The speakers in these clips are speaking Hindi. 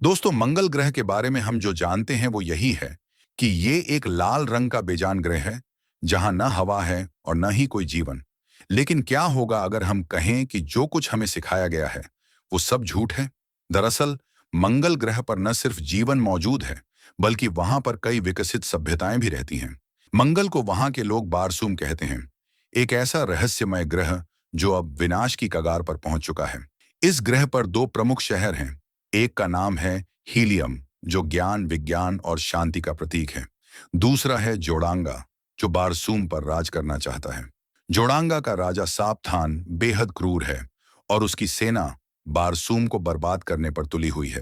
दोस्तों, मंगल ग्रह के बारे में हम जो जानते हैं वो यही है कि ये एक लाल रंग का बेजान ग्रह है, जहां न हवा है और न ही कोई जीवन। लेकिन क्या होगा अगर हम कहें कि जो कुछ हमें सिखाया गया है वो सब झूठ है? दरअसल मंगल ग्रह पर न सिर्फ जीवन मौजूद है, बल्कि वहां पर कई विकसित सभ्यताएं भी रहती हैं। मंगल को वहां के लोग बारसूम कहते हैं, एक ऐसा रहस्यमय ग्रह जो अब विनाश की कगार पर पहुंच चुका है। इस ग्रह पर दो प्रमुख शहर हैं। एक का नाम है हीलियम, जो ज्ञान, विज्ञान और शांति का प्रतीक है। दूसरा है जोड़ांगा, जो बारसूम पर राज करना चाहता है। जोड़ांगा का राजा साबथान बेहद क्रूर है और उसकी सेना बारसूम को बर्बाद करने पर तुली हुई है।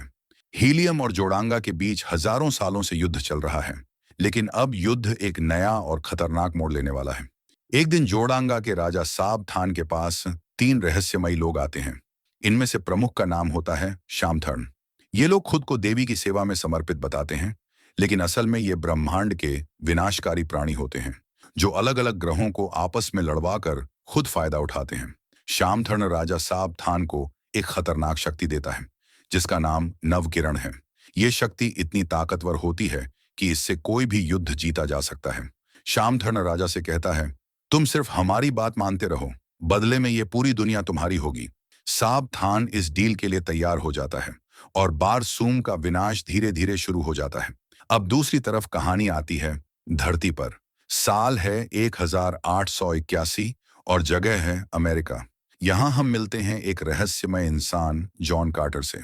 हीलियम और जोड़ांगा के बीच हजारों सालों से युद्ध चल रहा है, लेकिन अब युद्ध एक नया और खतरनाक मोड़ लेने वाला है। एक दिन जोड़ांगा के राजा साबथान के पास तीन रहस्यमयी लोग आते हैं। इनमें से प्रमुख का नाम होता है शामथर्न। ये लोग खुद को देवी की सेवा में समर्पित बताते हैं, लेकिन असल में ये ब्रह्मांड के विनाशकारी प्राणी होते हैं, जो अलग अलग ग्रहों को आपस में लड़वा कर खुद फायदा उठाते हैं। शामथर्न राजा साबथान को एक खतरनाक शक्ति देता है, जिसका नाम नवकिरण है। ये शक्ति इतनी ताकतवर होती है कि इससे कोई भी युद्ध जीता जा सकता है। शामथर्न राजा से कहता है, तुम सिर्फ हमारी बात मानते रहो, बदले में ये पूरी दुनिया तुम्हारी होगी। साबथान इस डील के लिए तैयार हो जाता है और बारसूम का विनाश धीरे धीरे शुरू हो जाता है। अब दूसरी तरफ कहानी आती है धरती पर। साल है 1881 और जगह है अमेरिका। यहाँ हम मिलते हैं एक रहस्यमय इंसान जॉन कार्टर से।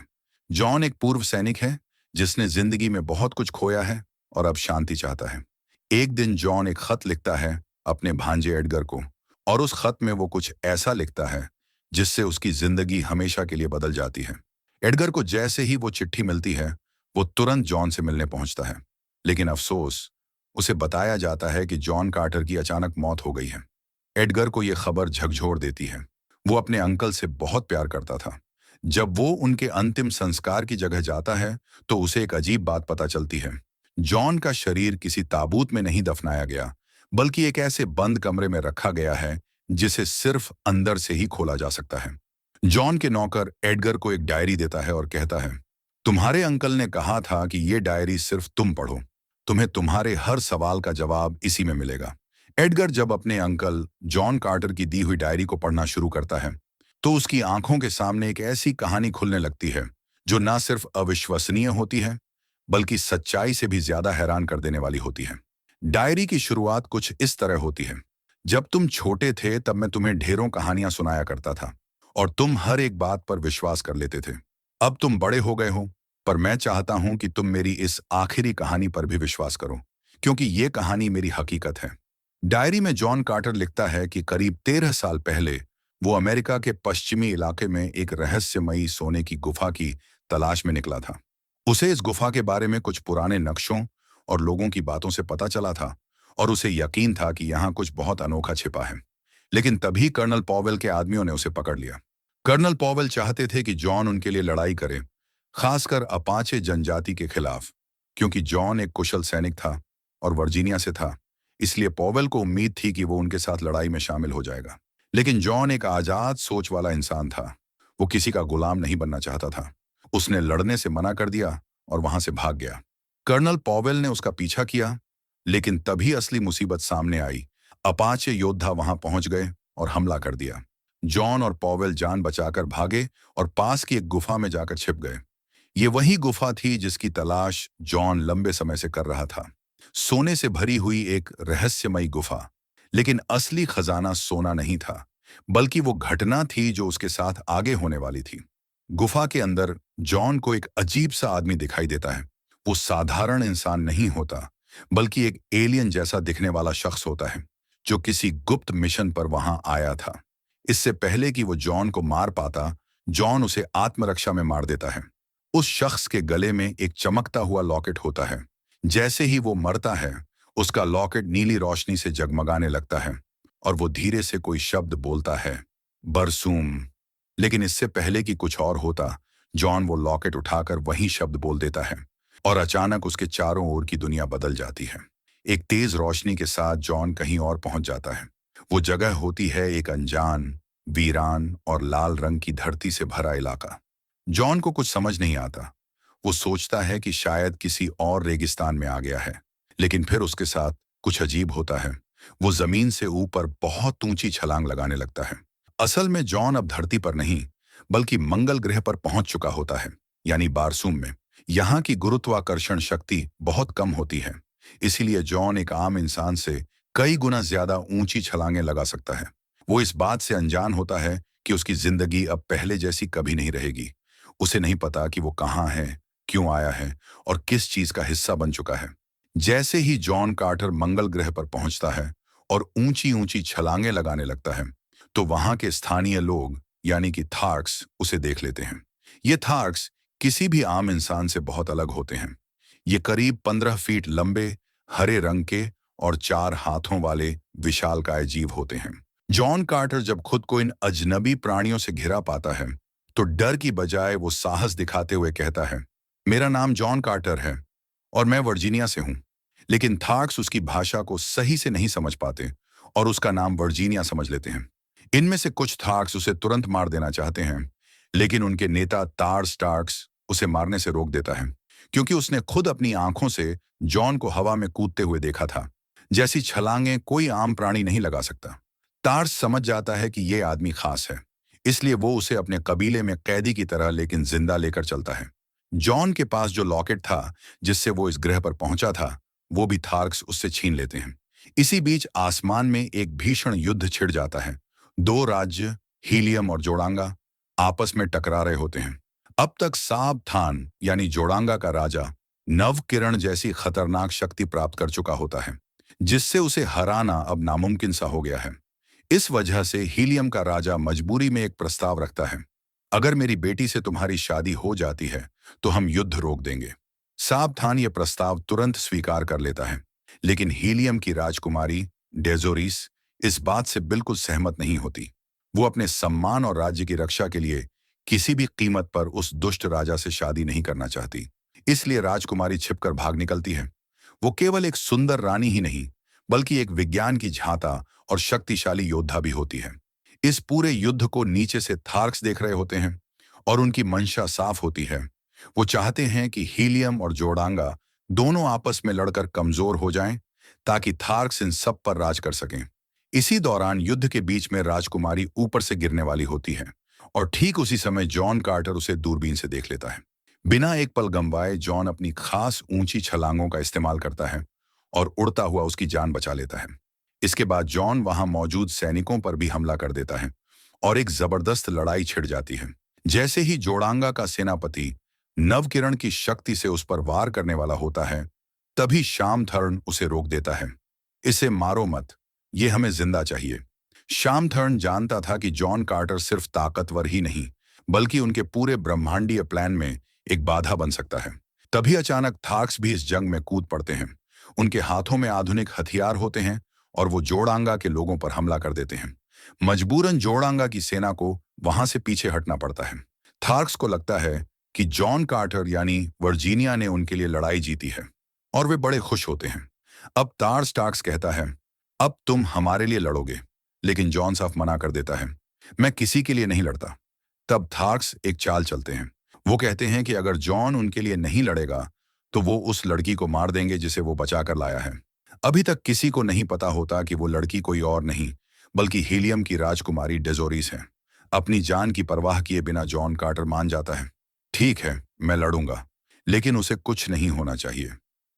जॉन एक पूर्व सैनिक है जिसने जिंदगी में बहुत कुछ खोया है और अब शांति चाहता है। एक दिन जॉन एक खत लिखता है अपने भांजे एडगर को, और उस खत में वो कुछ ऐसा लिखता है जिससे उसकी जिंदगी हमेशा के लिए बदल जाती है। एडगर को जैसे ही वो चिट्ठी मिलती है, वो तुरंत जॉन से मिलने पहुंचता है। लेकिन अफसोस, उसे बताया जाता है कि जॉन कार्टर की अचानक मौत हो गई है। एडगर को यह खबर झकझोर देती है। वो अपने अंकल से बहुत प्यार करता था। जब वो उनके अंतिम संस्कार की जगह जाता है, तो उसे एक अजीब बात पता चलती है। जॉन का शरीर किसी ताबूत में नहीं दफनाया गया, बल्कि एक ऐसे बंद कमरे में रखा गया है जिसे सिर्फ अंदर से ही खोला जा सकता है। जॉन के नौकर एडगर को एक डायरी देता है और कहता है, तुम्हारे अंकल ने कहा था कि ये डायरी सिर्फ तुम पढ़ो, तुम्हें तुम्हारे हर सवाल का जवाब इसी में मिलेगा। एडगर जब अपने अंकल जॉन कार्टर की दी हुई डायरी को पढ़ना शुरू करता है, तो उसकी आंखों के सामने एक ऐसी कहानी खुलने लगती है जो न सिर्फ अविश्वसनीय होती है, बल्कि सच्चाई से भी ज्यादा हैरान कर देने वाली होती है। डायरी की शुरुआत कुछ इस तरह होती है, जब तुम छोटे थे तब मैं तुम्हें ढेरों कहानियां सुनाया करता था और तुम हर एक बात पर विश्वास कर लेते थे। अब तुम बड़े हो गए हो, पर मैं चाहता हूं कि तुम मेरी इस आखिरी कहानी पर भी विश्वास करो, क्योंकि ये कहानी मेरी हकीकत है। डायरी में जॉन कार्टर लिखता है कि करीब 13 साल पहले वो अमेरिका के पश्चिमी इलाके में एक रहस्यमयी सोने की गुफा की तलाश में निकला था। उसे इस गुफा के बारे में कुछ पुराने नक्शों और लोगों की बातों से पता चला था, और उसे यकीन था कि यहाँ कुछ बहुत अनोखा छिपा है। लेकिन तभी कर्नल पॉवेल के आदमियों ने उसे पकड़ लिया। कर्नल पॉवेल चाहते थे कि जॉन उनके लिए लड़ाई करे, खासकर अपाचे जनजाति के खिलाफ। क्योंकि जॉन एक कुशल सैनिक था और वर्जीनिया से था, इसलिए पॉवेल को उम्मीद थी कि वो उनके साथ लड़ाई में शामिल हो जाएगा। लेकिन जॉन एक आजाद सोच वाला इंसान था। वो किसी का गुलाम नहीं बनना चाहता था। उसने लड़ने से मना कर दिया और वहां से भाग गया। कर्नल पॉवेल ने उसका पीछा किया, लेकिन तभी असली मुसीबत सामने आई। अपाचे योद्धा वहां पहुंच गए और हमला कर दिया। जॉन और पॉवेल जान बचाकर भागे और पास की एक गुफा में जाकर छिप गए। ये वही गुफा थी जिसकी तलाश जॉन लंबे समय से कर रहा था। सोने से भरी हुई एक रहस्यमयी गुफा। लेकिन असली खजाना सोना नहीं था, बल्कि वो घटना थी जो उसके साथ आगे होने वाली थी। गुफा के अंदर जॉन को एक अजीब सा आदमी दिखाई देता है। वो साधारण इंसान नहीं होता, बल्कि एक एलियन जैसा दिखने वाला शख्स होता है, जो किसी गुप्त मिशन पर वहां आया था। इससे पहले कि वो जॉन को मार पाता, जॉन उसे आत्मरक्षा में मार देता है। उस शख्स के गले में एक चमकता हुआ लॉकेट होता है। जैसे ही वो मरता है, उसका लॉकेट नीली रोशनी से जगमगाने लगता है और वो धीरे से कोई शब्द बोलता है, बरसूम। लेकिन इससे पहले कि कुछ और होता, जॉन वो लॉकेट उठाकर वही शब्द बोल देता है और अचानक उसके चारों ओर की दुनिया बदल जाती है। एक तेज रोशनी के साथ जॉन कहीं और पहुंच जाता है। वो जगह होती है एक अनजान, वीरान और लाल रंग की धरती से भरा इलाका। जॉन को कुछ समझ नहीं आता। वो सोचता है कि शायद किसी और रेगिस्तान में आ गया है, लेकिन फिर उसके साथ कुछ अजीब होता है। वो जमीन से ऊपर बहुत ऊंची छलांग लगाने लगता है। असल में जॉन अब धरती पर नहीं, बल्कि मंगल ग्रह पर पहुंच चुका होता है, यानी बारसूम में। यहाँ की गुरुत्वाकर्षण शक्ति बहुत कम होती है, इसीलिए जॉन एक आम इंसान से कई गुना ज्यादा ऊंची छलांगें लगा सकता है। वो इस बात से अनजान होता है कि उसकी जिंदगी अब पहले जैसी कभी नहीं रहेगी। उसे नहीं पता कि वो कहाँ है, क्यों आया है और किस चीज का हिस्सा बन चुका है। जैसे ही जॉन कार्टर मंगल ग्रह पर पहुंचता है और ऊंची ऊंची छलांगें लगाने लगता है, तो वहां के स्थानीय लोग यानी कि थार्क्स उसे देख लेते हैं। ये थार्क्स किसी भी आम इंसान से बहुत अलग होते हैं। ये करीब 15 फीट लंबे, हरे रंग के और 4 हाथों वाले विशालकाय जीव होते हैं। जॉन कार्टर जब खुद को इन अजनबी प्राणियों से घिरा पाता है, तो डर की बजाय वो साहस दिखाते हुए कहता है, मेरा नाम जॉन कार्टर है और मैं वर्जीनिया से हूं। लेकिन थार्क्स उसकी भाषा को सही से नहीं समझ पाते और उसका नाम वर्जीनिया समझ लेते हैं। इनमें से कुछ थार्क्स उसे तुरंत मार देना चाहते हैं, लेकिन उनके नेता तार स्टार्क्स उसे मारने से रोक देता है, क्योंकि उसने खुद अपनी आंखों से जॉन को हवा में कूदते हुए देखा था। जैसी छलांगें कोई आम प्राणी नहीं लगा सकता। तार्स समझ जाता है कि ये आदमी खास है, इसलिए वो उसे अपने कबीले में कैदी की तरह लेकिन जिंदा लेकर चलता है। जॉन के पास जो लॉकेट था जिससे वो इस ग्रह पर पहुंचा था, वो भी थार्क्स उससे छीन लेते हैं। इसी बीच आसमान में एक भीषण युद्ध छिड़ जाता है। दो राज्य, हीलियम और जोड़ांगा, आपस में टकरा रहे होते हैं। अब तक साब थान यानी जोड़ांगा का राजा नव किरण जैसी खतरनाक शक्ति प्राप्त कर चुका होता है, जिससे उसे हराना अब नामुमकिन सा हो गया है। इस वजह से हीलियम का राजा मजबूरी में एक प्रस्ताव रखता है, अगर मेरी बेटी से तुम्हारी शादी हो जाती है तो हम युद्ध रोक देंगे। सावधान ये प्रस्ताव तुरंत स्वीकार कर लेता है, लेकिन हीलियम की राजकुमारी डेजोरिस इस बात से बिल्कुल सहमत नहीं होती। वो अपने सम्मान और राज्य की रक्षा के लिए किसी भी कीमत पर उस दुष्ट राजा से शादी नहीं करना चाहती। इसलिए राजकुमारी छिपकर भाग निकलती है। वो केवल एक सुंदर रानी ही नहीं, बल्कि एक विज्ञान की झाता और शक्तिशाली योद्धा भी होती है। इस पूरे युद्ध को नीचे से थार्क्स देख रहे होते हैं और उनकी मंशा साफ होती है। वो चाहते हैं कि हीलियम और जोड़ांगा दोनों आपस में लड़कर कमजोर हो जाएं, ताकि थार्क्स इन सब पर राज कर सकें। इसी दौरान युद्ध के बीच में राजकुमारी ऊपर से गिरने वाली होती है और ठीक उसी समय जॉन कार्टर उसे दूरबीन से देख लेता है। बिना एक पल गंवाए जॉन अपनी खास ऊंची छलांगों का इस्तेमाल करता है और उड़ता हुआ उसकी जान बचा लेता है। इसके बाद जॉन वहां मौजूद सैनिकों पर भी हमला कर देता है और एक जबरदस्त लड़ाई छिड़ जाती है। जैसे ही जोड़ांगा का सेनापति नवकिरण की शक्ति से उस पर वार करने वाला होता है, तभी शामथर्न उसे रोक देता है। इसे मारो मत, ये हमें जिंदा चाहिए। शामथर्न जानता था कि जॉन कार्टर सिर्फ ताकतवर ही नहीं, बल्कि उनके पूरे ब्रह्मांडीय प्लान में एक बाधा बन सकता है। तभी अचानक थार्क्स भी इस जंग में कूद पड़ते हैं। उनके हाथों में आधुनिक हथियार होते हैं और वो जोड़ांगा के लोगों पर हमला कर देते हैं। मजबूरन जोड़ांगा की सेना को वहां से पीछे हटना पड़ता है। थार्क्स को लगता है कि जॉन कार्टर यानी वर्जीनिया ने उनके लिए लड़ाई जीती है और वे बड़े खुश होते हैं। अब तार स्टार्क्स कहता है, अब तुम हमारे लिए लड़ोगे, लेकिन जॉन साफ मना कर देता है, मैं किसी के लिए नहीं लड़ता। तब थार्क्स एक चाल चलते हैं। वो कहते हैं कि अगर जॉन उनके लिए नहीं लड़ेगा तो वो उस लड़की को मार देंगे जिसे वो बचाकर लाया है। अभी तक किसी को नहीं पता होता कि वो लड़की कोई और नहीं, बल्कि हीलियम की राजकुमारी डेजोरिस है। अपनी जान की परवाह किए बिना जॉन कार्टर मान जाता है, ठीक है मैं लड़ूंगा, लेकिन उसे कुछ नहीं होना चाहिए।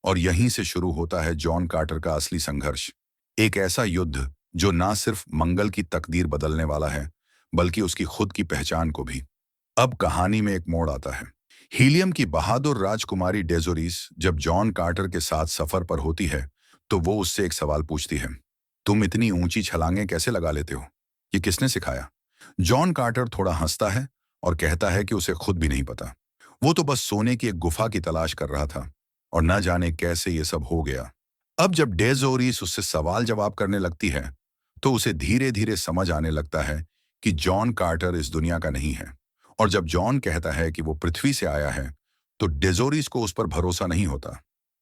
और यहीं से शुरू होता है जॉन कार्टर का असली संघर्ष। एक ऐसा युद्ध जो ना सिर्फ मंगल की तकदीर बदलने वाला है, बल्कि उसकी खुद की पहचान को भी। अब कहानी में एक मोड़ आता है। हीलियम की बहादुर राजकुमारी डेजोरिस जब जॉन कार्टर के साथ सफर पर होती है, तो वो उससे एक सवाल पूछती है, तुम इतनी ऊंची छलांगें कैसे लगा लेते हो? ये किसने सिखाया? जॉन कार्टर थोड़ा हंसता है और कहता है कि उसे खुद भी नहीं पता। वो तो बस सोने की एक गुफा की तलाश कर रहा था और न जाने कैसे ये सब हो गया। अब जब डेजोरिस उससे सवाल जवाब करने लगती है, तो उसे धीरे धीरे समझ आने लगता है कि जॉन कार्टर इस दुनिया का नहीं है। और जब जॉन कहता है कि वो पृथ्वी से आया है, तो डेजोरिस को उस पर भरोसा नहीं होता।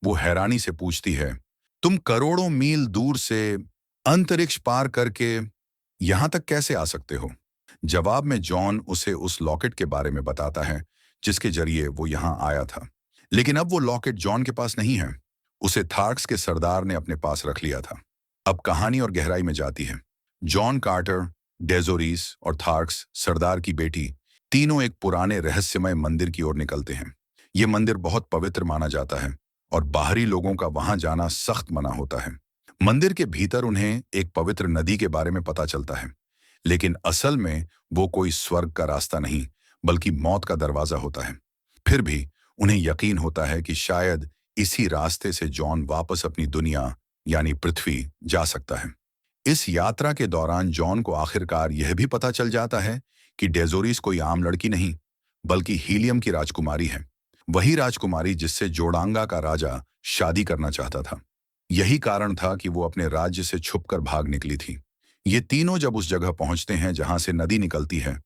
वो हैरानी से पूछती है, तुम करोड़ों मील दूर से अंतरिक्ष पार करके यहां तक कैसे आ सकते हो? जवाब में जॉन उसे उस लॉकेट के बारे में बताता है जिसके जरिए वो यहां आया था। लेकिन अब वो लॉकेट जॉन के पास नहीं है। उसे थार्क्स के सरदार ने अपने पास रख लिया था। अब कहानी और गहराई में जाती है। जॉन कार्टर, डेजोरिस और थार्क्स सरदार की बेटी तीनों एक पुराने रहस्यमय मंदिर की ओर निकलते हैं। ये मंदिर बहुत पवित्र माना जाता है और बाहरी लोगों का वहां जाना सख्त मना होता है। मंदिर के भीतर उन्हें एक पवित्र नदी के बारे में पता चलता है, लेकिन असल में वो कोई स्वर्ग का रास्ता नहीं, बल्कि मौत का दरवाजा होता है। फिर भी उन्हें यकीन होता है कि शायद इसी रास्ते से जॉन वापस अपनी दुनिया यानी पृथ्वी जा सकता है। इस यात्रा के दौरान जॉन को आखिरकार यह भी पता चल जाता है कि डेजोरिस कोई आम लड़की नहीं, बल्कि हीलियम की राजकुमारी है। वही राजकुमारी जिससे जोड़ांगा का राजा शादी करना चाहता था। यही कारण था कि वो अपने राज्य से छुपकर भाग निकली थी। ये तीनों जब उस जगह पहुंचते हैं जहां से नदी निकलती है,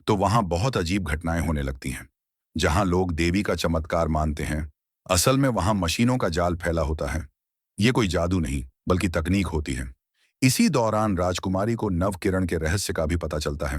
तो वहां बहुत अजीब घटनाएं होने लगती हैं। जहां लोग देवी का चमत्कार मानते हैं, असल में वहां मशीनों का जाल फैला होता है। ये कोई जादू नहीं, बल्कि तकनीक होती है। इसी दौरान राजकुमारी को नव किरण के रहस्य का भी पता चलता है,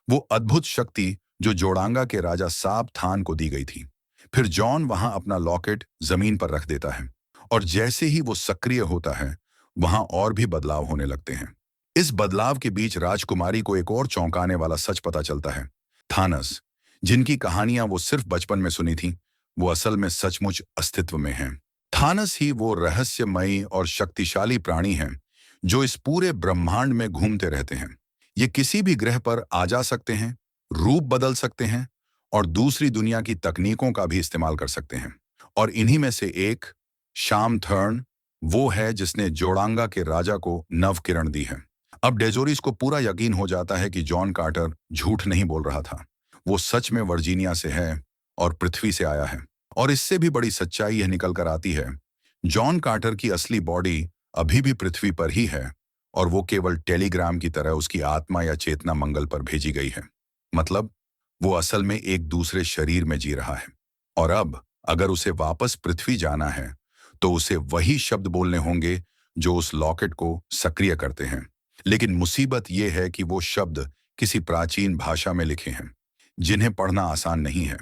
वो अद्भुत शक्ति जो जोड़ांगा के राजा साब थान को दी गई थी। फिर जॉन वहां अपना लॉकेट जमीन पर रख देता है, और जैसे ही वो सक्रिय होता है, वहां और भी बदलाव होने लगते हैं। इस बदलाव के बीच राजकुमारी को एक और चौंकाने वाला सच पता चलता है। थानस, जिनकी कहानियां वो सिर्फ बचपन में सुनी थी, वो असल में सचमुच अस्तित्व में हैं। थानस ही वो रहस्यमयी और शक्तिशाली प्राणी हैं जो इस पूरे ब्रह्मांड में घूमते रहते हैं। ये किसी भी ग्रह पर आ जा सकते हैं, रूप बदल सकते हैं और दूसरी दुनिया की तकनीकों का भी इस्तेमाल कर सकते हैं। और इन्हीं में से एक, शाम थर्न, वो है जिसने जोड़ांगा के राजा को नव किरण दी है। अब डेजोरिस को पूरा यकीन हो जाता है कि जॉन कार्टर झूठ नहीं बोल रहा था। वो सच में वर्जीनिया से है और पृथ्वी से आया है। और इससे भी बड़ी सच्चाई यह निकल कर आती है, जॉन कार्टर की असली बॉडी अभी भी पृथ्वी पर ही है और वो केवल टेलीग्राम की तरह उसकी आत्मा या चेतना मंगल पर भेजी गई है। मतलब वो असल में एक दूसरे शरीर में जी रहा है। और अब अगर उसे वापस पृथ्वी जाना है, तो उसे वही शब्द बोलने होंगे जो उस लॉकेट को सक्रिय करते हैं। लेकिन मुसीबत यह है कि वो शब्द किसी प्राचीन भाषा में लिखे हैं, जिन्हें पढ़ना आसान नहीं है।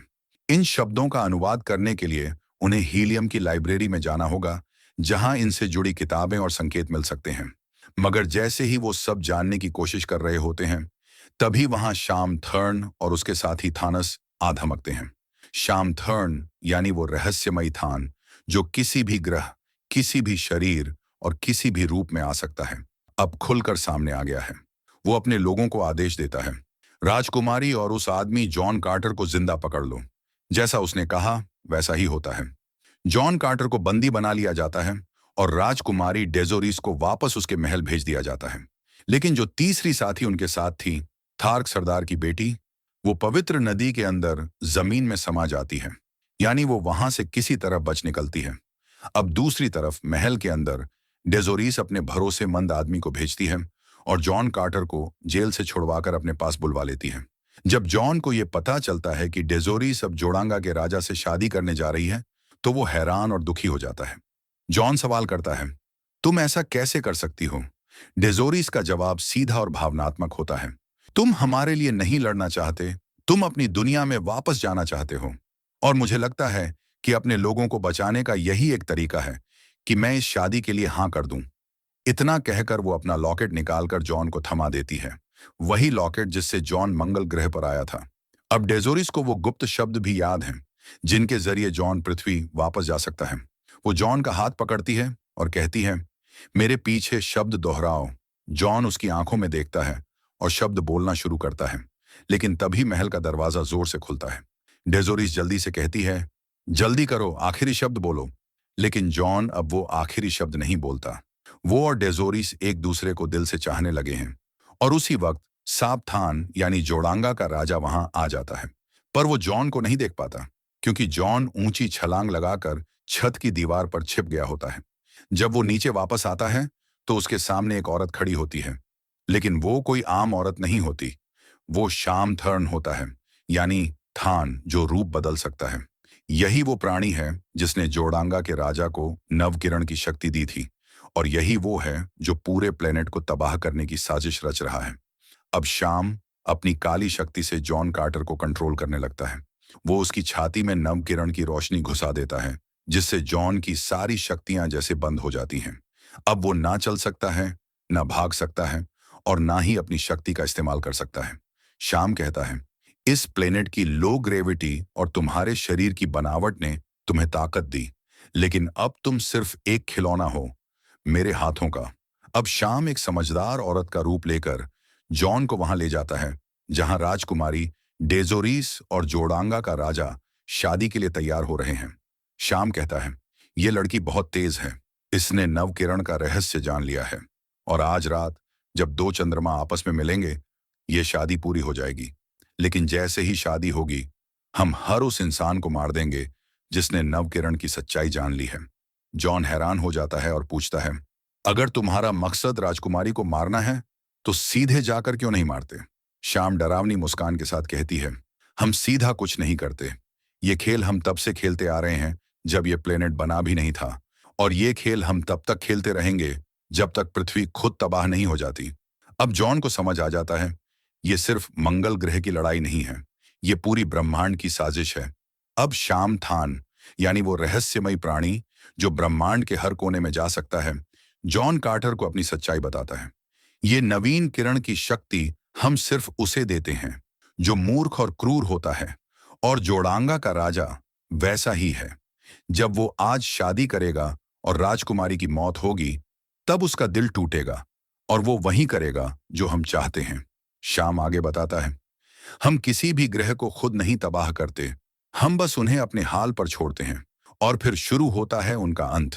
इन शब्दों का अनुवाद करने के लिए उन्हें हीलियम की लाइब्रेरी में जाना होगा, जहां इनसे जुड़ी किताबें और संकेत मिल सकते हैं। मगर जैसे ही वो सब जानने की कोशिश कर रहे होते हैं, तभी वहां शाम थर्न और उसके साथी थानस आ धमकते हैं। शाम थर्न यानी वो रहस्यमयी थान जो किसी भी ग्रह, किसी भी शरीर और किसी भी रूप में आ सकता है, अब खुलकर सामने आ गया है। वो अपने लोगों को आदेश देता है, राजकुमारी और उस आदमी जॉन कार्टर को जिंदा पकड़ लो। जैसा उसने कहा वैसा ही होता है। जॉन कार्टर को बंदी बना लिया जाता है और राजकुमारी डेजोरिस को वापस उसके महल भेज दिया जाता है। लेकिन जो तीसरी साथी उनके साथ थी, थार्क सरदार की बेटी, वो पवित्र नदी के अंदर जमीन में समा जाती है। यानी वो वहां से किसी तरह बच निकलती है। अब दूसरी तरफ महल के अंदर डेजोरिस अपने भरोसेमंद आदमी को भेजती है और जॉन कार्टर को जेल से छुड़वाकर अपने पास बुलवा लेती है। जब जॉन को यह पता चलता है कि डेजोरिस अब जोड़ांगा के राजा से शादी करने जा रही है, तो वो हैरान और दुखी हो जाता है। जॉन सवाल करता है, तुम ऐसा कैसे कर सकती हो? डेजोरिस का जवाब सीधा और भावनात्मक होता है, तुम हमारे लिए नहीं लड़ना चाहते, तुम अपनी दुनिया में वापस जाना चाहते हो। और मुझे लगता है कि अपने लोगों को बचाने का यही एक तरीका है कि मैं इस शादी के लिए हाँ कर दूं। इतना कहकर वो अपना लॉकेट निकालकर जॉन को थमा देती है, वही लॉकेट जिससे जॉन मंगल ग्रह पर आया था। अब डेजोरिस को वो गुप्त शब्द भी याद हैं, जिनके जरिए जॉन पृथ्वी वापस जा सकता है। वो जॉन का हाथ पकड़ती है और कहती है, मेरे पीछे शब्द दोहराओ। जॉन उसकी आंखों में देखता है और शब्द बोलना शुरू करता है, लेकिन तभी महल का दरवाजा जोर से खुलता है। डेजोरिस जल्दी से कहती है, जल्दी करो, आखिरी शब्द बोलो। लेकिन जॉन अब वो आखिरी शब्द नहीं बोलता। वो और डेजोरिस एक दूसरे को दिल से चाहने लगे हैं। और उसी वक्त साबथान यानी जोड़ांगा का राजा वहां आ जाता है। पर वो जॉन को नहीं देख पाता, क्योंकि जॉन ऊंची छलांग लगाकर छत की दीवार पर छिप गया होता है। जब वो नीचे वापस आता है, तो उसके सामने एक औरत खड़ी होती है। लेकिन वो कोई आम औरत नहीं होती, वो शाम थर्न होता है, यानी थान जो रूप बदल सकता है। यही वो प्राणी है जिसने जोड़ांगा के राजा को नवकिरण की शक्ति दी थी, और यही वो है जो पूरे प्लेनेट को तबाह करने की साजिश रच रहा है। अब शाम अपनी काली शक्ति से जॉन कार्टर को कंट्रोल करने लगता है। वो उसकी छाती में नव किरण की रोशनी घुसा देता है, जिससे जॉन की सारी शक्तियां जैसे बंद हो जाती हैं। अब वो ना चल सकता है, ना भाग सकता है और ना ही अपनी शक्ति का इस्तेमाल कर सकता है। शाम कहता है, इस प्लेनेट की लो ग्रेविटी और तुम्हारे शरीर की बनावट ने तुम्हें ताकत दी, लेकिन अब तुम सिर्फ एक खिलौना हो मेरे हाथों का। अब शाम एक समझदार औरत का रूप लेकर जॉन को वहां ले जाता है, जहां राजकुमारी डेजोरीस और जोड़ांगा का राजा शादी के लिए तैयार हो रहे हैं। शाम कहता है, ये लड़की बहुत तेज है, इसने नवकिरण का रहस्य जान लिया है और आज रात जब दो चंद्रमा आपस में मिलेंगे, ये शादी पूरी हो जाएगी। लेकिन जैसे ही शादी होगी, हम हर उस इंसान को मार देंगे जिसने नवकिरण की सच्चाई जान ली है। जॉन हैरान हो जाता है और पूछता है, अगर तुम्हारा मकसद राजकुमारी को मारना है, तो सीधे जाकर क्यों नहीं मारते? शाम डरावनी मुस्कान के साथ कहती है, हम सीधा कुछ नहीं करते। ये खेल हम तब से खेलते आ रहे हैं जब ये प्लेनेट बना भी नहीं था, और ये खेल हम तब तक खेलते रहेंगे जब तक पृथ्वी खुद तबाह नहीं हो जाती। अब जॉन को समझ आ जाता है, ये सिर्फ मंगल ग्रह की लड़ाई नहीं है, ये पूरी ब्रह्मांड की साजिश है। अब शाम थान, यानी वो रहस्यमयी प्राणी जो ब्रह्मांड के हर कोने में जा सकता है, जॉन कार्टर को अपनी सच्चाई बताता है। ये नवीन किरण की शक्ति हम सिर्फ उसे देते हैं जो मूर्ख और क्रूर होता है, और जोड़ांगा का राजा वैसा ही है। जब वो आज शादी करेगा और राजकुमारी की मौत होगी, तब उसका दिल टूटेगा और वो वही करेगा जो हम चाहते हैं। शाम आगे बताता है, हम किसी भी ग्रह को खुद नहीं तबाह करते, हम बस उन्हें अपने हाल पर छोड़ते हैं और फिर शुरू होता है उनका अंत।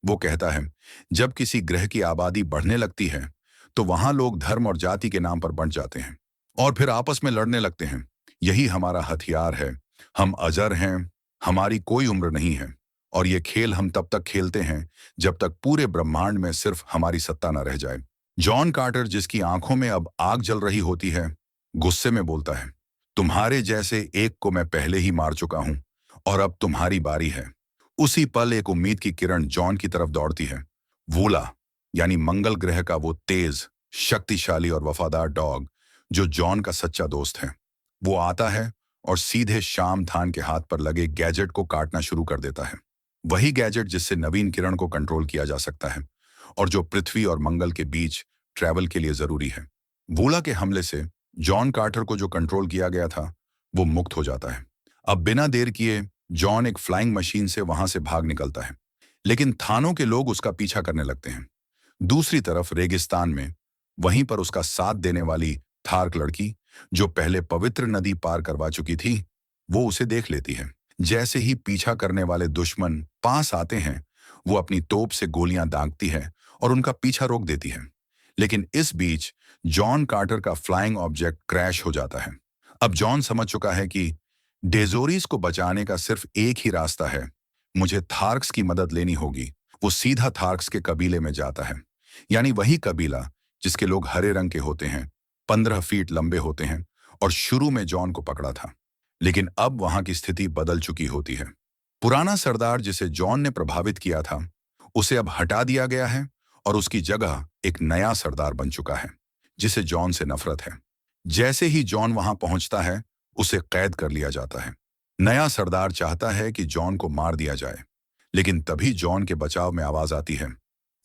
वो कहता है, जब किसी ग्रह की आबादी बढ़ने लगती है, तो वहां लोग धर्म और जाति के नाम पर बंट जाते हैं और फिर आपस में लड़ने लगते हैं। यही हमारा हथियार है। हम अजर हैं, हमारी कोई उम्र नहीं है, और ये खेल हम तब तक खेलते हैं जब तक पूरे ब्रह्मांड में सिर्फ हमारी सत्ता न रह जाए। जॉन कार्टर, जिसकी आंखों में अब आग जल रही होती है, गुस्से में बोलता है, तुम्हारे जैसे एक को मैं पहले ही मार चुका हूं और अब तुम्हारी बारी है। उसी पल एक उम्मीद की किरण जॉन की तरफ दौड़ती है। वूला, यानी मंगल ग्रह का वो तेज, शक्तिशाली और वफादार डॉग जो जॉन का सच्चा दोस्त है, वो आता है और सीधे शाम थान के हाथ पर लगे गैजेट को काटना शुरू कर देता है। वही गैजेट जिससे नवीन किरण को कंट्रोल किया जा सकता है और जो पृथ्वी और मंगल के बीच ट्रैवल के लिए जरूरी है। वूला के हमले से जॉन कार्टर को जो कंट्रोल किया गया था, वो मुक्त हो जाता है। अब बिना देर किए जॉन एक फ्लाइंग मशीन से वहां से भाग निकलता है, लेकिन थानों के लोग उसका पीछा करने लगते हैं। दूसरी तरफ रेगिस्तान में, वहीं पर उसका साथ देने वाली थार्क लड़की, जो पहले पवित्र नदी पार करवा चुकी थी, वो उसे देख लेती है। जैसे ही पीछा करने वाले दुश्मन पास आते हैं, वो अपनी तोप से गोलियां दागती है और उनका पीछा रोक देती है। लेकिन इस बीच जॉन कार्टर का फ्लाइंग ऑब्जेक्ट क्रैश हो जाता है। अब जॉन समझ चुका है कि डेजोरिस को बचाने का सिर्फ एक ही रास्ता है, मुझे थार्क्स की मदद लेनी होगी। वो सीधा थार्क्स के कबीले में जाता है, यानी वही कबीला जिसके लोग हरे रंग के होते हैं, 15 फीट लंबे होते हैं, और शुरू में जॉन को पकड़ा था। लेकिन अब वहां की स्थिति बदल चुकी होती है। पुराना सरदार जिसे जॉन ने प्रभावित किया था, उसे अब हटा दिया गया है और उसकी जगह एक नया सरदार बन चुका है, जिसे जॉन से नफरत है। जैसे ही जॉन वहां पहुंचता है, उसे कैद कर लिया जाता है। नया सरदार चाहता है कि जॉन को मार दिया जाए, लेकिन तभी जॉन के बचाव में आवाज आती है,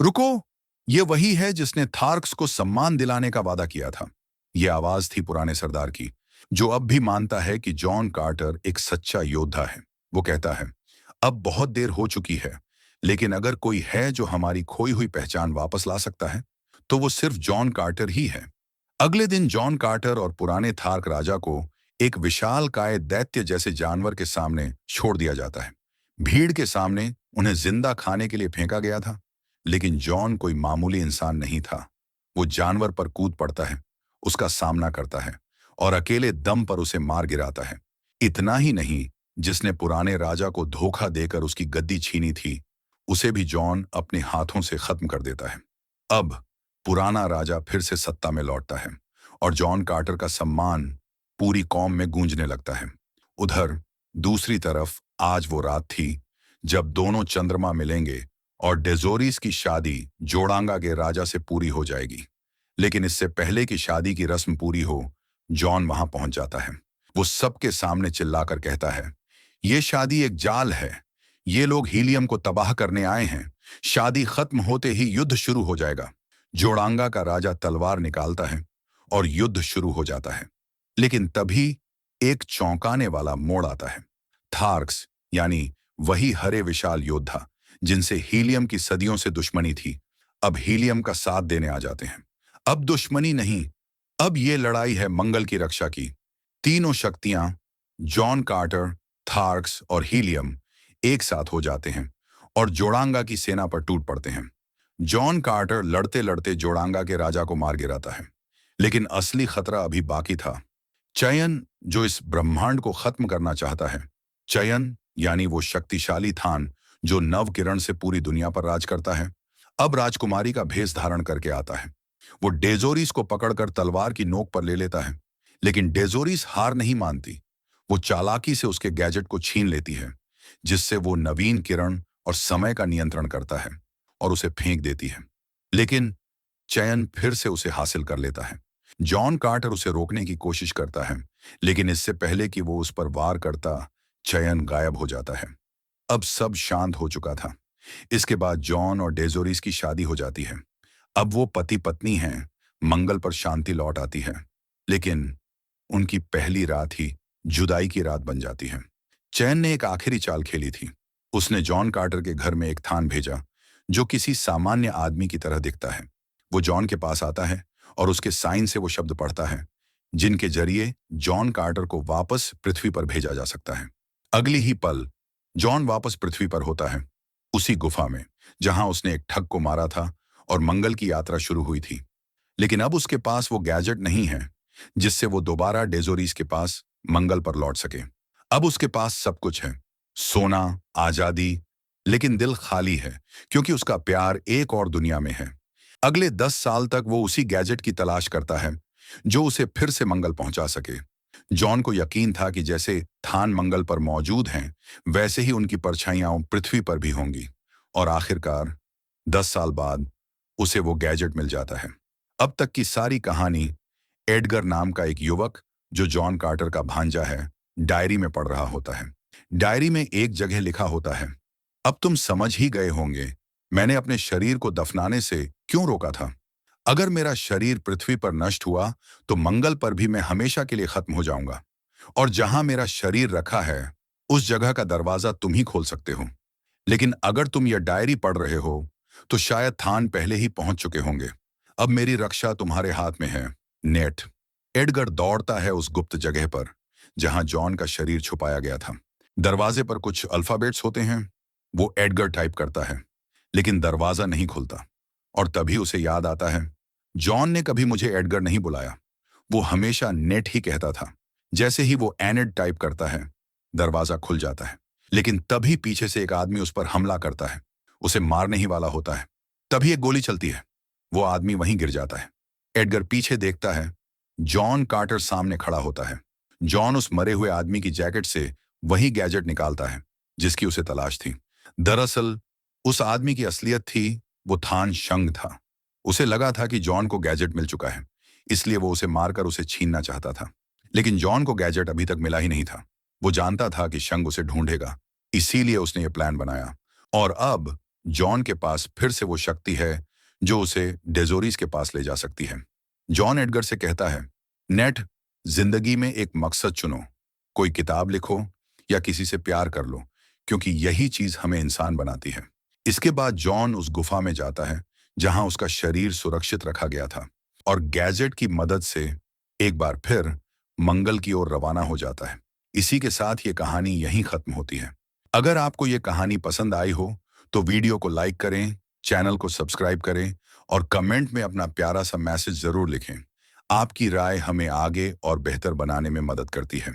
रुको, ये वही है जिसने थार्क्स को सम्मान दिलाने का वादा किया था। ये आवाज थी पुराने सरदार की, जो अब भी मानता है कि जॉन कार्टर एक सच्चा योद्धा है। वो कहता है, अब बहुत देर हो चुकी है, लेकिन अगर कोई है जो हमारी खोई हुई पहचान वापस ला सकता है, तो वो सिर्फ जॉन कार्टर ही है। अगले दिन जॉन कार्टर और पुराने थार्क राजा को एक विशालकाय दैत्य जैसे जानवर के सामने छोड़ दिया जाता है। भीड़ के सामने उन्हें जिंदा खाने के लिए फेंका गया था, लेकिन जॉन कोई मामूली इंसान नहीं था। वो जानवर पर कूद पड़ता है, उसका सामना करता है और अकेले दम पर उसे मार गिराता है। इतना ही नहीं, जिसने पुराने राजा को धोखा देकर उसकी गद्दी छीनी थी, उसे भी जॉन अपने हाथों से खत्म कर देता है। अब पुराना राजा फिर से सत्ता में लौटता है और जॉन कार्टर का सम्मान पूरी कौम में गूंजने लगता है। उधर दूसरी तरफ आज वो रात थी जब दोनों चंद्रमा मिलेंगे और डेजोरिस की शादी जोड़ांगा के राजा से पूरी हो जाएगी। लेकिन इससे पहले कि शादी की रस्म पूरी हो, जॉन वहां पहुंच जाता है। वो सबके सामने चिल्लाकर कहता है, ये शादी एक जाल है। ये लोग हीलियम को तबाह करने आए हैं। शादी खत्म होते ही युद्ध शुरू हो जाएगा। जोड़ांगा का राजा तलवार निकालता है और युद्ध शुरू हो जाता है। लेकिन तभी एक चौंकाने वाला मोड़ आता है। थार्क्स, यानी वही हरे विशाल योद्धा जिनसे हीलियम की सदियों से दुश्मनी थी, अब हीलियम का साथ देने आ जाते हैं। अब दुश्मनी नहीं, अब ये लड़ाई है मंगल की रक्षा की। तीनों शक्तियां, जॉन कार्टर, थार्क्स और हीलियम, एक साथ हो जाते हैं और जोड़ांगा की सेना पर टूट पड़ते हैं। जॉन कार्टर लड़ते लड़ते जोड़ांगा के राजा को मार गिराता है, लेकिन असली खतरा अभी बाकी था। चयन, जो इस ब्रह्मांड को खत्म करना चाहता है। चयन यानी वो शक्तिशाली थान जो नव किरण से पूरी दुनिया पर राज करता है, अब राजकुमारी का भेष धारण करके आता है। वो डेजोरिस को पकड़कर तलवार की नोक पर ले लेता है, लेकिन डेजोरिस हार नहीं मानती। वो चालाकी से उसके गैजेट को छीन लेती है, जिससे वो नवीन किरण और समय का नियंत्रण करता है, और उसे फेंक देती है। लेकिन चयन फिर से उसे हासिल कर लेता है। जॉन कार्टर उसे रोकने की कोशिश करता है, लेकिन इससे पहले कि वो उस पर वार करता, चयन गायब हो जाता है। अब सब शांत हो चुका था। इसके बाद जॉन और डेजोरिस की शादी हो जाती है। अब वो पति पत्नी हैं, मंगल पर शांति लौट आती है। लेकिन उनकी पहली रात ही जुदाई की रात बन जाती है। चैन ने एक आखिरी चाल खेली थी। उसने जॉन कार्टर के घर में एक थान भेजा जो किसी सामान्य आदमी की तरह दिखता है। वो जॉन के पास आता है और उसके साइन से वो शब्द पढ़ता है जिनके जरिए जॉन कार्टर को वापस पृथ्वी पर भेजा जा सकता है। अगली ही पल जॉन वापस पृथ्वी पर होता है, उसी गुफा में जहां उसने एक ठग को मारा था और मंगल की यात्रा शुरू हुई थी। लेकिन अब उसके पास वो गैजेट नहीं है जिससे वो दोबारा डेजोरिस के पास मंगल पर लौट सके। अब उसके पास सब कुछ है, सोना, आजादी, लेकिन दिल खाली है क्योंकि उसका प्यार एक और दुनिया में है। अगले 10 साल तक वो उसी गैजेट की तलाश करता है जो उसे फिर से मंगल पहुंचा सके। जॉन को यकीन था कि जैसे थान मंगल पर मौजूद हैं, वैसे ही उनकी परछाइयां पृथ्वी पर भी होंगी। और आखिरकार 10 साल बाद उसे वो गैजेट मिल जाता है। अब तक की सारी कहानी एडगर नाम का एक युवक जो जॉन कार्टर का भांजा है, डायरी में पढ़ रहा होता है। डायरी में एक जगह लिखा होता है, अब तुम समझ ही गए होंगे मैंने अपने शरीर को दफनाने से क्यों रोका था। अगर मेरा शरीर पृथ्वी पर नष्ट हुआ तो मंगल पर भी मैं हमेशा के लिए खत्म हो जाऊंगा, और जहां मेरा शरीर रखा है उस जगह का दरवाजा तुम ही खोल सकते हो। लेकिन अगर तुम यह डायरी पढ़ रहे हो तो शायद थान पहले ही पहुंच चुके होंगे। अब मेरी रक्षा तुम्हारे हाथ में है, नेट। एडगर दौड़ता है उस गुप्त जगह पर जहां जॉन का शरीर छुपाया गया था। दरवाजे पर कुछ अल्फाबेट्स होते हैं। वो एडगर टाइप करता है, लेकिन दरवाजा नहीं खुलता। और तभी उसे याद आता है, जॉन ने कभी मुझे एडगर नहीं बुलाया, वो हमेशा नेट ही कहता था। जैसे ही वो एनेड टाइप करता है, दरवाजा खुल जाता है। लेकिन तभी पीछे से एक आदमी उस पर हमला करता है, उसे मारने ही वाला होता है। तभी एक गोली चलती है, वो आदमी वहीं गिर जाता है। एडगर पीछे देखता है, जॉन कार्टर सामने खड़ा होता है। जॉन उस मरे हुए आदमी की जैकेट से वही गैजेट निकालता है जिसकी उसे तलाश थी। दरअसल उस आदमी की असलियत थी, वो थान शंग था। उसे लगा था कि जॉन को गैजेट मिल चुका है, इसलिए वो उसे मारकर उसे छीनना चाहता था। लेकिन जॉन को गैजेट अभी तक मिला ही नहीं था। वो जानता था कि शंग उसे ढूंढेगा, इसीलिए उसने ये प्लान बनाया। और अब जॉन के पास फिर से वो शक्ति है जो उसे डेजोरिस के पास ले जा सकती है। जॉन एडगर से कहता है, नेट, जिंदगी में एक मकसद चुनो, कोई किताब लिखो या किसी से प्यार कर लो, क्योंकि यही चीज हमें इंसान बनाती है। इसके बाद जॉन उस गुफा में जाता है जहां उसका शरीर सुरक्षित रखा गया था, और गैजेट की मदद से एक बार फिर मंगल की ओर रवाना हो जाता है। इसी के साथ ये कहानी यहीं खत्म होती है। अगर आपको ये कहानी पसंद आई हो तो वीडियो को लाइक करें, चैनल को सब्सक्राइब करें और कमेंट में अपना प्यारा सा मैसेज जरूर लिखें। आपकी राय हमें आगे और बेहतर बनाने में मदद करती है।